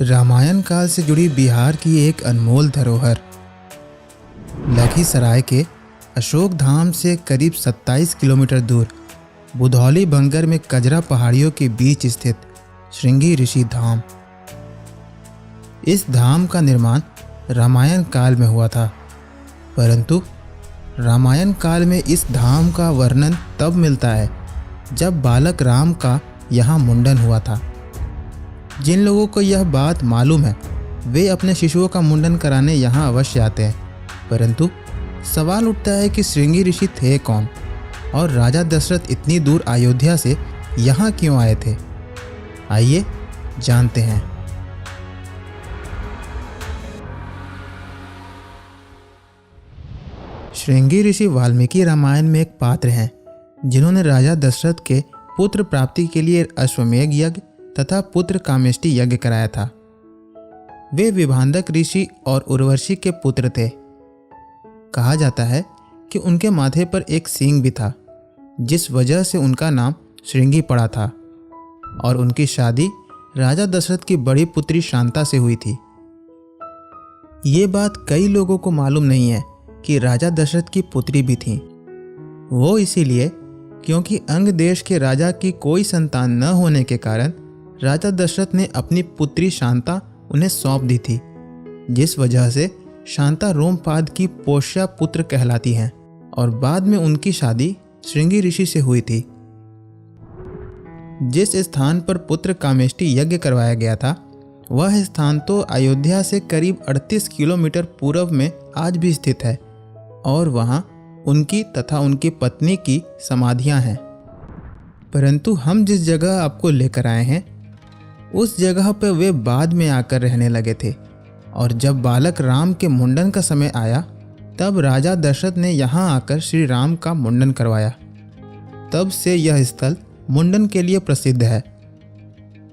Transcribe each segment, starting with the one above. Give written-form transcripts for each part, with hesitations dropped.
रामायण काल से जुड़ी बिहार की एक अनमोल धरोहर। लखीसराय के अशोक धाम से करीब 27 किलोमीटर दूर बुधौली बंगर में कजरा पहाड़ियों के बीच स्थित श्रृंगी ऋषि धाम। इस धाम का निर्माण रामायण काल में हुआ था, परंतु रामायण काल में इस धाम का वर्णन तब मिलता है जब बालक राम का यहाँ मुंडन हुआ था। जिन लोगों को यह बात मालूम है वे अपने शिशुओं का मुंडन कराने यहाँ अवश्य आते हैं, परंतु सवाल उठता है कि श्रृंगी ऋषि थे कौन और राजा दशरथ इतनी दूर अयोध्या से यहाँ क्यों आए थे। आइए जानते हैं। श्रृंगी ऋषि वाल्मीकि रामायण में एक पात्र हैं जिन्होंने राजा दशरथ के पुत्र प्राप्ति के लिए अश्वमेध यज्ञ तथा पुत्र कामेष्टि यज्ञ कराया था। वे विभांडक ऋषि और उर्वशी के पुत्र थे। कहा जाता है कि उनके माथे पर एक सींग भी था, जिस वजह से उनका नाम श्रृंगी पड़ा था और उनकी शादी राजा दशरथ की बड़ी पुत्री शांता से हुई थी। ये बात कई लोगों को मालूम नहीं है कि राजा दशरथ की पुत्री भी थी। वो इसीलिए क्योंकि अंग देश के राजा की कोई संतान न होने के कारण राजा दशरथ ने अपनी पुत्री शांता उन्हें सौंप दी थी, जिस वजह से शांता रोमपाद की पोष्या पुत्र कहलाती हैं और बाद में उनकी शादी श्रृंगी ऋषि से हुई थी। जिस स्थान पर पुत्र कामेष्टि यज्ञ करवाया गया था वह स्थान तो अयोध्या से करीब 38 किलोमीटर पूर्व में आज भी स्थित है और वहाँ उनकी तथा उनकी पत्नी की समाधियाँ हैं। परंतु हम जिस जगह आपको लेकर आए हैं उस जगह पर वे बाद में आकर रहने लगे थे और जब बालक राम के मुंडन का समय आया तब राजा दशरथ ने यहाँ आकर श्री राम का मुंडन करवाया। तब से यह स्थल मुंडन के लिए प्रसिद्ध है।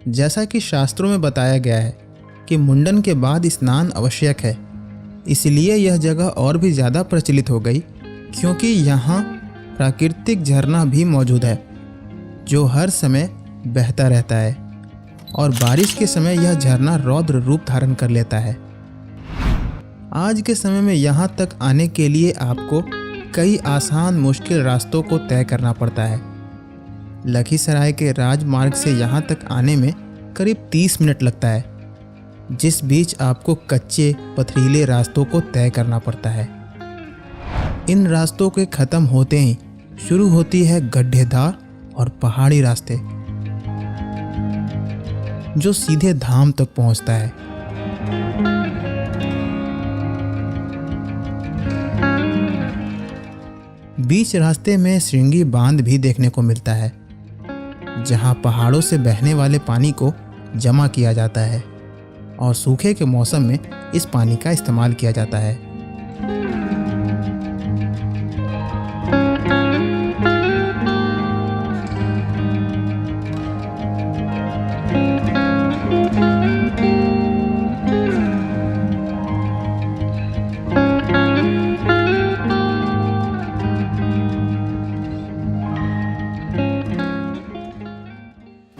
जैसा कि शास्त्रों में बताया गया है कि मुंडन के बाद स्नान आवश्यक है, इसलिए यह जगह और भी ज़्यादा प्रचलित हो गई क्योंकि यहाँ प्राकृतिक झरना भी मौजूद है जो हर समय बहता रहता है और बारिश के समय यह झरना रौद्र रूप धारण कर लेता है। आज के समय में यहाँ तक आने के लिए आपको कई आसान मुश्किल रास्तों को तय करना पड़ता है। लखीसराय के राजमार्ग से यहाँ तक आने में करीब 30 मिनट लगता है, जिस बीच आपको कच्चे पथरीले रास्तों को तय करना पड़ता है। इन रास्तों के ख़त्म होते ही शुरू होती है गड्ढेदार और पहाड़ी रास्ते जो सीधे धाम तक पहुंचता है। बीच रास्ते में श्रृंगी बांध भी देखने को मिलता है जहां पहाड़ों से बहने वाले पानी को जमा किया जाता है और सूखे के मौसम में इस पानी का इस्तेमाल किया जाता है।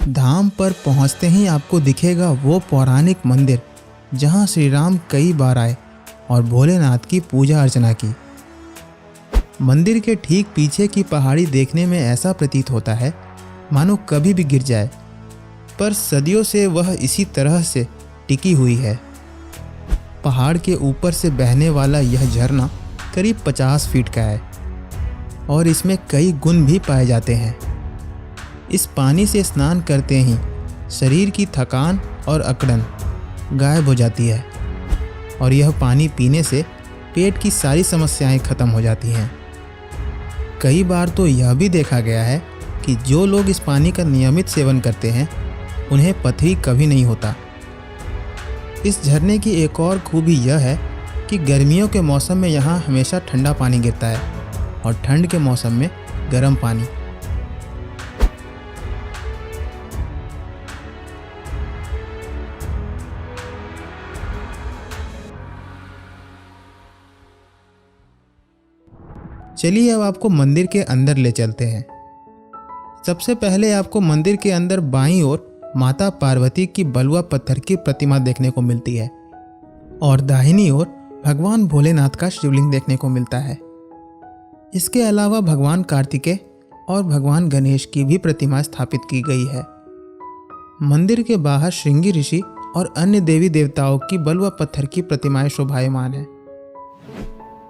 धाम पर पहुंचते ही आपको दिखेगा वो पौराणिक मंदिर जहां श्री राम कई बार आए और भोलेनाथ की पूजा अर्चना की। मंदिर के ठीक पीछे की पहाड़ी देखने में ऐसा प्रतीत होता है मानो कभी भी गिर जाए, पर सदियों से वह इसी तरह से टिकी हुई है। पहाड़ के ऊपर से बहने वाला यह झरना करीब 50 फीट का है और इसमें कई गुण भी पाए जाते हैं। इस पानी से स्नान करते ही शरीर की थकान और अकड़न गायब हो जाती है और यह पानी पीने से पेट की सारी समस्याएं खत्म हो जाती हैं। कई बार तो यह भी देखा गया है कि जो लोग इस पानी का नियमित सेवन करते हैं उन्हें पथरी कभी नहीं होता। इस झरने की एक और खूबी यह है कि गर्मियों के मौसम में यहाँ हमेशा ठंडा पानी गिरता है और ठंड के मौसम में गर्म पानी। चलिए अब आपको मंदिर के अंदर ले चलते हैं। सबसे पहले आपको मंदिर के अंदर बाईं ओर माता पार्वती की बलुआ पत्थर की प्रतिमा देखने को मिलती है और दाहिनी ओर भगवान भोलेनाथ का शिवलिंग देखने को मिलता है। इसके अलावा भगवान कार्तिकेय और भगवान गणेश की भी प्रतिमा स्थापित की गई है। मंदिर के बाहर श्रृंगी ऋषि और अन्य देवी देवताओं की बलुआ पत्थर की प्रतिमाएं शोभायमान हैं।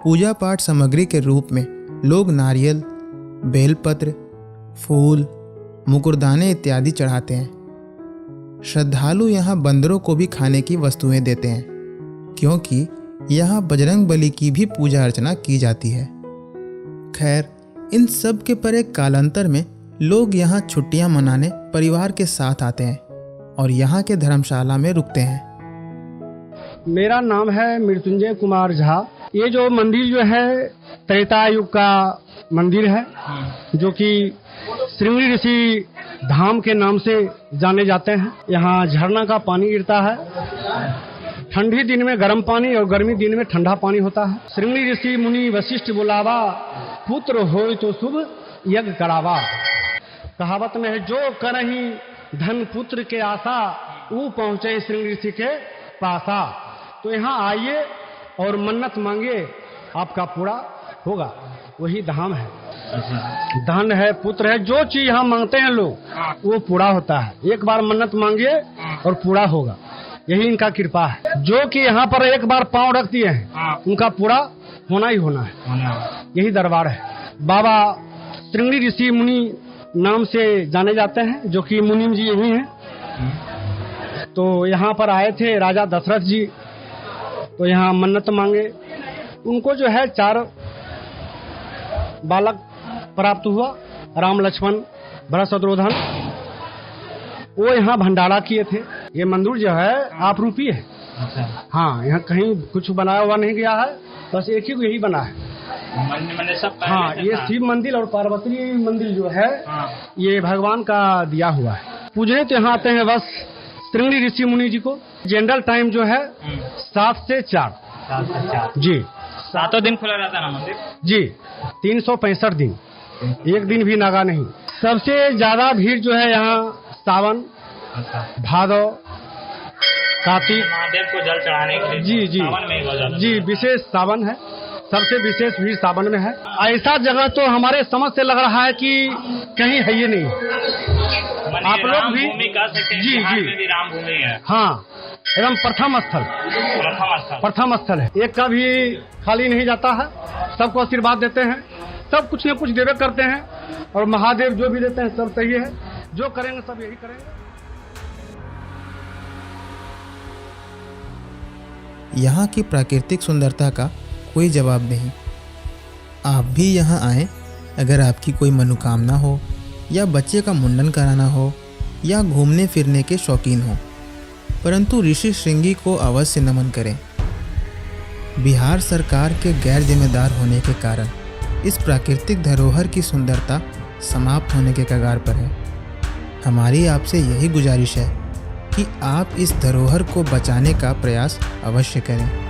पूजा पाठ सामग्री के रूप में लोग नारियल, बेलपत्र, फूल, मुकुरदाने इत्यादि चढ़ाते हैं। श्रद्धालु यहाँ बंदरों को भी खाने की वस्तुएं देते हैं, क्योंकि यहाँ बजरंग बली की भी पूजा अर्चना की जाती है। खैर, इन सब के परे कालांतर में लोग यहाँ छुट्टियाँ मनाने परिवार के साथ आते हैं और यहाँ के धर्मशाला में रुकते हैं। मेरा नाम है मृत्युंजय कुमार झा। ये जो मंदिर जो है त्रेता युग का मंदिर है, जो कि श्रृंगी ऋषि धाम के नाम से जाने जाते हैं। यहाँ झरना का पानी गिरता है। ठंडी दिन में गर्म पानी और गर्मी दिन में ठंडा पानी होता है। श्रृंगी ऋषि मुनि वशिष्ठ बुलावा, पुत्र होय तो शुभ यज्ञ करावा। कहावत में है, जो करही धन पुत्र के आशा, वो पहुँचे श्रृंगी ऋषि के पासा। तो यहाँ आइए और मन्नत मांगिए, आपका पूरा होगा। वही धाम है। धन है, पुत्र है, जो चीज यहाँ मांगते हैं लोग वो पूरा होता है। एक बार मन्नत मांगिए और पूरा होगा। यही इनका कृपा है। जो कि यहाँ पर एक बार पांव रख दिए हैं उनका पूरा होना ही होना है। यही दरबार है। बाबा श्रृंगी ऋषि मुनि नाम से जाने जाते हैं, जो कि मुनिम जी यही हैं। तो यहाँ पर आए थे राजा दशरथ जी, तो यहाँ मन्नत मांगे। उनको जो है 4 बालक प्राप्त हुआ, राम, लक्ष्मण, भरत, शत्रुघ्न। वो यहाँ भंडारा किए थे। ये मंदिर जो है आप रूपी है। हाँ, यहाँ कहीं कुछ बनाया हुआ नहीं गया है, बस एक ही यही बना है। हाँ, ये शिव मंदिर और पार्वती मंदिर जो है ये भगवान का दिया हुआ है। पूजने तो यहाँ आते हैं बस श्रृंगी ऋषि मुनि जी को। जनरल टाइम जो है 7 से 4 जी। 7 दिन खुला रहता है ना मंदिर जी। 365 दिन, एक दिन भी नागा नहीं। सबसे ज्यादा भीड़ जो है यहाँ सावन, भादव, कार्तिक, महादेव को जल चढ़ाने के लिए जी जी सावन में ही हो जाता है। जी, विशेष सावन है। सबसे विशेष भीड़ सावन में है। ऐसा जगह तो हमारे समझ से लग रहा है कि कहीं है ये नहीं। आप लोग भी जी जी भी राम भूमि है। हाँ, एकदम प्रथम स्थल है। एक का भी खाली नहीं जाता है। सबको आशीर्वाद देते हैं, सब कुछ न कुछ देवे करते हैं, और महादेव जो भी देते हैं सब सही है। जो करेंगे सब यही करेंगे। यहाँ की प्राकृतिक सुंदरता का कोई जवाब नहीं। आप भी यहाँ आएं अगर आपकी कोई मनोकामना हो, या बच्चे का मुंडन कराना हो, या घूमने फिरने के शौकीन हो, परंतु ऋषि श्रृंगी को अवश्य नमन करें। बिहार सरकार के गैर जिम्मेदार होने के कारण इस प्राकृतिक धरोहर की सुंदरता समाप्त होने के कगार पर है। हमारी आपसे यही गुजारिश है कि आप इस धरोहर को बचाने का प्रयास अवश्य करें।